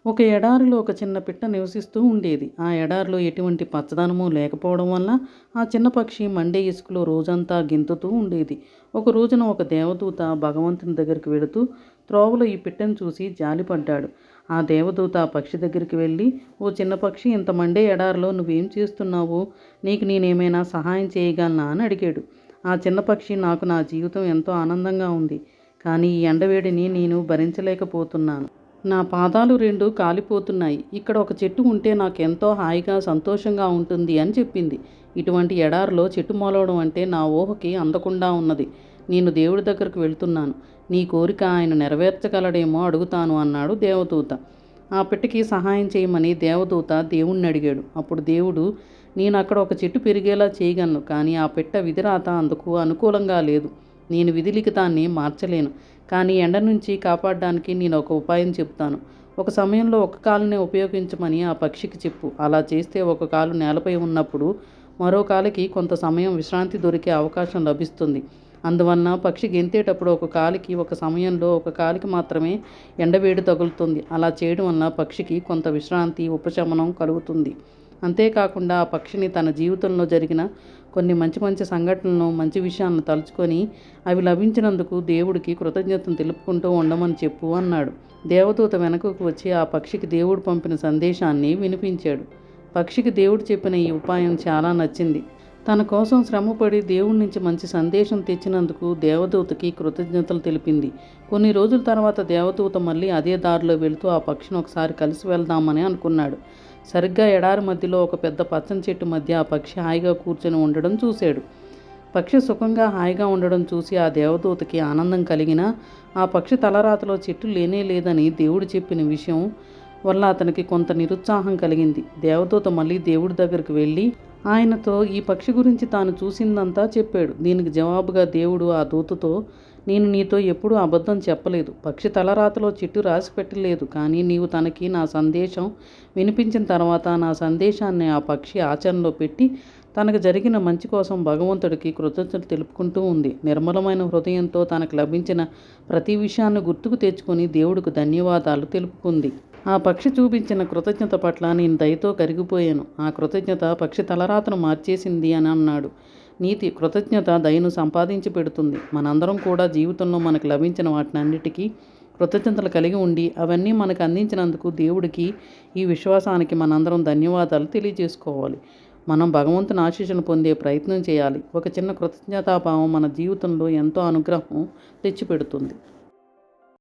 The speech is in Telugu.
ఒక ఎడారిలో ఒక చిన్న పిట్ట నివసిస్తూ ఉండేది. ఆ ఎడారిలో ఎటువంటి పచ్చదనము లేకపోవడం వల్ల ఆ చిన్న పక్షి మండే ఇసుకలో రోజంతా గెంతుతూ ఉండేది. ఒక రోజున ఒక దేవదూత భగవంతుని దగ్గరికి వెళుతూ త్రోవలో ఈ పిట్టను చూసి జాలిపడ్డాడు. ఆ దేవదూత ఆ పక్షి దగ్గరికి వెళ్ళి, ఓ చిన్న పక్షి, ఇంత మండే ఎడారిలో నువ్వేం చేస్తున్నావు? నీకు నేనేమైనా సహాయం చేయగలనా అని అడిగాడు. ఆ చిన్న పక్షి, నాకు నా జీవితం ఎంతో ఆనందంగా ఉంది, కానీ ఈ ఎండవేడిని నేను భరించలేకపోతున్నాను. నా పాదాలు 2 కాలిపోతున్నాయి. ఇక్కడ ఒక చెట్టు ఉంటే నాకెంతో హాయిగా, సంతోషంగా ఉంటుంది అని చెప్పింది. ఇటువంటి ఎడారిలో చెట్టు మొలవడం అంటే నా ఊహకి అందకుండా ఉన్నది. నేను దేవుడి దగ్గరకు వెళ్తున్నాను. నీ కోరిక ఆయన నెరవేర్చగలడేమో అడుగుతాను అన్నాడు దేవదూత. ఆ పిట్టకి సహాయం చేయమని దేవదూత దేవుణ్ణి అడిగాడు. అప్పుడు దేవుడు, నేను అక్కడ ఒక చెట్టు పెరిగేలా చేయగలను, కానీ ఆ పిట్ట విధిరాత అందుకు అనుకూలంగా లేదు. నేను విధిలిఖితాన్ని మార్చలేను, కానీ ఎండ నుంచి కాపాడడానికి నేను ఒక ఉపాయం చెప్తాను. ఒక సమయంలో ఒక కాలునే ఉపయోగించమని ఆ పక్షికి చెప్పు. అలా చేస్తే ఒక కాలు నేలపై ఉన్నప్పుడు మరో కాలికి కొంత సమయం విశ్రాంతి దొరికే అవకాశం లభిస్తుంది. అందువలన పక్షి గెంతేటప్పుడు ఒక కాలికి ఒక సమయంలో ఒక కాలికి మాత్రమే ఎండవేడి తగులుతుంది. అలా చేయడం వలన పక్షికి కొంత విశ్రాంతి, ఉపశమనం కలుగుతుంది. అంతేకాకుండా ఆ పక్షిని తన జీవితంలో జరిగిన కొన్ని మంచి మంచి సంఘటనలను, మంచి విషయాలను తలుచుకొని అవి లభించినందుకు దేవుడికి కృతజ్ఞతను తెలుపుకుంటూ ఉండమని చెప్పు అన్నాడు. దేవదూత వెనకకు వచ్చి ఆ పక్షికి దేవుడు పంపిన సందేశాన్ని వినిపించాడు. పక్షికి దేవుడు చెప్పిన ఈ ఉపాయం చాలా నచ్చింది. తన కోసం శ్రమపడి దేవుడి నుంచి మంచి సందేశం తెచ్చినందుకు దేవదూతకి కృతజ్ఞతలు తెలిపింది. కొన్ని రోజుల తర్వాత దేవదూత మళ్ళీ అదే దారిలో వెళుతూ ఆ పక్షిని ఒకసారి కలిసి వెళ్దామని అనుకున్నాడు. సరిగ్గా ఎడారి మధ్యలో ఒక పెద్ద పచ్చని చెట్టు మధ్య ఆ పక్షి హాయిగా కూర్చొని ఉండడం చూశాడు. పక్షి సుఖంగా హాయిగా ఉండడం చూసి ఆ దేవదూతకి ఆనందం కలిగినా, ఆ పక్షి తలరాతలో చెట్టు లేనే లేదని దేవుడు చెప్పిన విషయం వల్ల అతనికి కొంత నిరుత్సాహం కలిగింది. దేవదూత మళ్ళీ దేవుడి దగ్గరికి వెళ్ళి ఆయనతో ఈ పక్షి గురించి తాను చూసిందంతా చెప్పాడు. దీనికి జవాబుగా దేవుడు ఆ దూతతో, నేను నీతో ఎప్పుడూ అబద్ధం చెప్పలేదు. పక్షి తలరాతలో చెట్టు రాసి పెట్టలేదు, కానీ నీవు తనకి నా సందేశం వినిపించిన తర్వాత నా సందేశాన్ని ఆ పక్షి ఆచరణలో పెట్టి తనకు జరిగిన మంచి కోసం భగవంతుడికి కృతజ్ఞతలు తెలుపుకుంటూ ఉంది. నిర్మలమైన హృదయంతో తనకు లభించిన ప్రతి విషయాన్ని గుర్తుకు తెచ్చుకొని దేవుడికి ధన్యవాదాలు తెలుపుకుంది. ఆ పక్షి చూపించిన కృతజ్ఞత పట్ల నేను దయతో కరిగిపోయాను. ఆ కృతజ్ఞత పక్షి తలరాతను మార్చేసింది అని అన్నాడు. నీతి: కృతజ్ఞత దయను సంపాదించి పెడుతుంది. మనందరం కూడా జీవితంలో మనకు లభించిన వాటినన్నిటికీ కృతజ్ఞతలు కలిగి ఉండి అవన్నీ మనకు అందించినందుకు దేవుడికి, ఈ విశ్వాసానికి మనందరం ధన్యవాదాలు తెలియజేసుకోవాలి. మనం భగవంతుని ఆశీస్సులను పొందే ప్రయత్నం చేయాలి. ఒక చిన్న కృతజ్ఞతాభావం మన జీవితంలో ఎంతో అనుగ్రహం తెచ్చిపెడుతుంది.